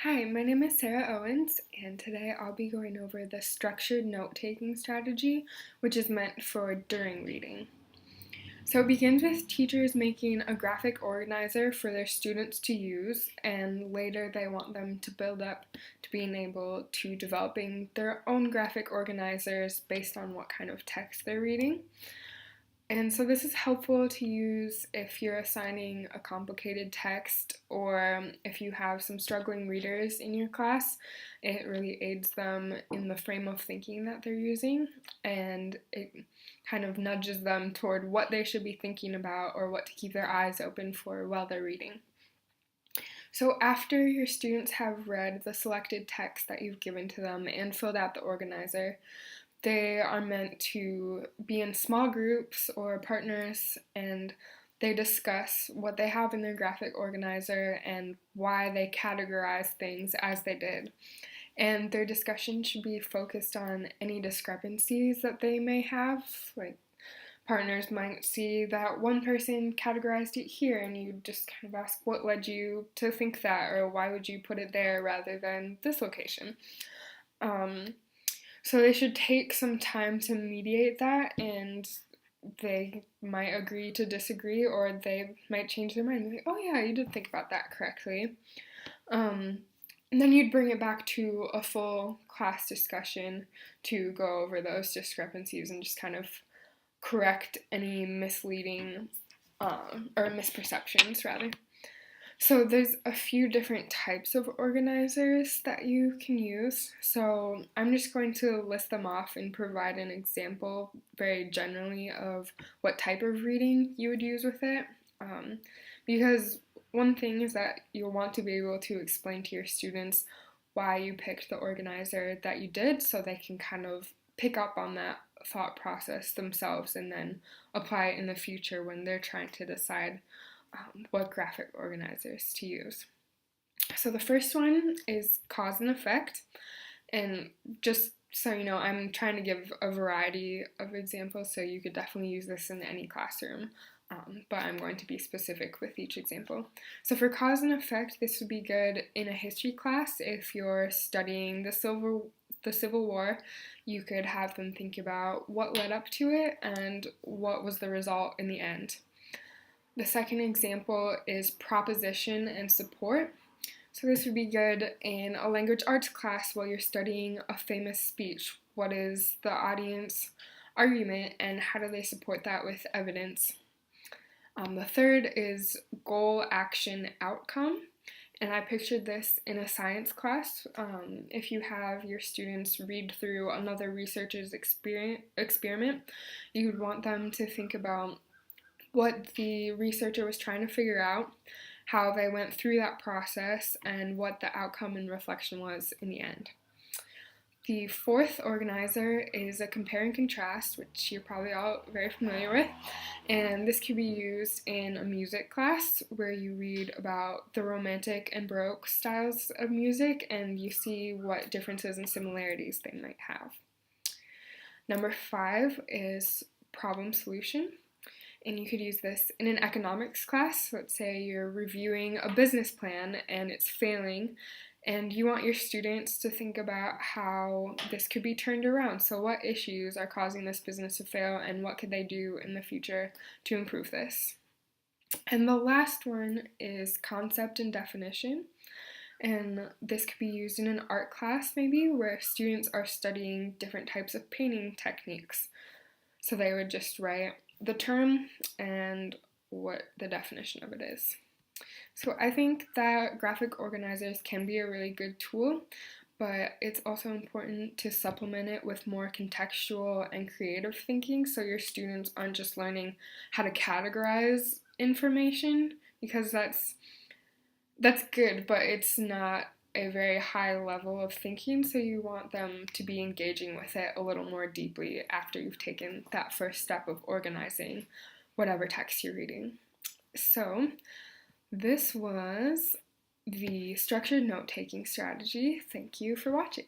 Hi, my name is Sarah Owens, and today I'll be going over the structured note-taking strategy, which is meant for during reading. So it begins with teachers making a graphic organizer for their students to use, and later they want them to build up to being able to developing their own graphic organizers based on what kind of text they're reading. And so this is helpful to use if you're assigning a complicated text or if you have some struggling readers in your class. It really aids them in the frame of thinking that they're using, and it kind of nudges them toward what they should be thinking about or what to keep their eyes open for while they're reading. So after your students have read the selected text that you've given to them and filled out the organizer, they are meant to be in small groups or partners, and they discuss what they have in their graphic organizer and why they categorize things as they did. And their discussion should be focused on any discrepancies that they may have. Like, partners might see that one person categorized it here, and you just kind of ask what led you to think that, or why would you put it there rather than this location. So they should take some time to mediate that, and they might agree to disagree, or they might change their mind and think, oh yeah, you did think about that correctly. And then you'd bring it back to a full class discussion to go over those discrepancies and just kind of correct any misleading or misperceptions, rather. So there's a few different types of organizers that you can use. So I'm just going to list them off and provide an example very generally of what type of reading you would use with it. Because one thing is that you'll want to be able to explain to your students why you picked the organizer that you did, so they can kind of pick up on that thought process themselves and then apply it in the future when they're trying to decide what graphic organizers to use. So the first one is cause and effect, and just so you know, I'm trying to give a variety of examples, so you could definitely use this in any classroom, but I'm going to be specific with each example. So for cause and effect, this would be good in a history class. If you're studying the Civil War, you could have them think about what led up to it and what was the result in the end. The second example is proposition and support. So this would be good in a language arts class while you're studying a famous speech. What is the audience argument and how do they support that with evidence? The third is goal, action, outcome. And I pictured this in a science class. If you have your students read through another researcher's experiment, you would want them to think about what the researcher was trying to figure out, how they went through that process, and what the outcome and reflection was in the end. The fourth organizer is a compare and contrast, which you're probably all very familiar with, and this can be used in a music class where you read about the Romantic and Baroque styles of music and you see what differences and similarities they might have. Number 5 is problem solution. And you could use this in an economics class. Let's say you're reviewing a business plan and it's failing, and you want your students to think about how this could be turned around. So what issues are causing this business to fail, and what could they do in the future to improve this? And the last one is concept and definition. And this could be used in an art class maybe, where students are studying different types of painting techniques. So they would just write the term and what the definition of it is. So I think that graphic organizers can be a really good tool, but it's also important to supplement it with more contextual and creative thinking so your students aren't just learning how to categorize information, because that's good, but it's not a very high level of thinking, so you want them to be engaging with it a little more deeply after you've taken that first step of organizing whatever text you're reading. So this was the structured note-taking strategy. Thank you for watching.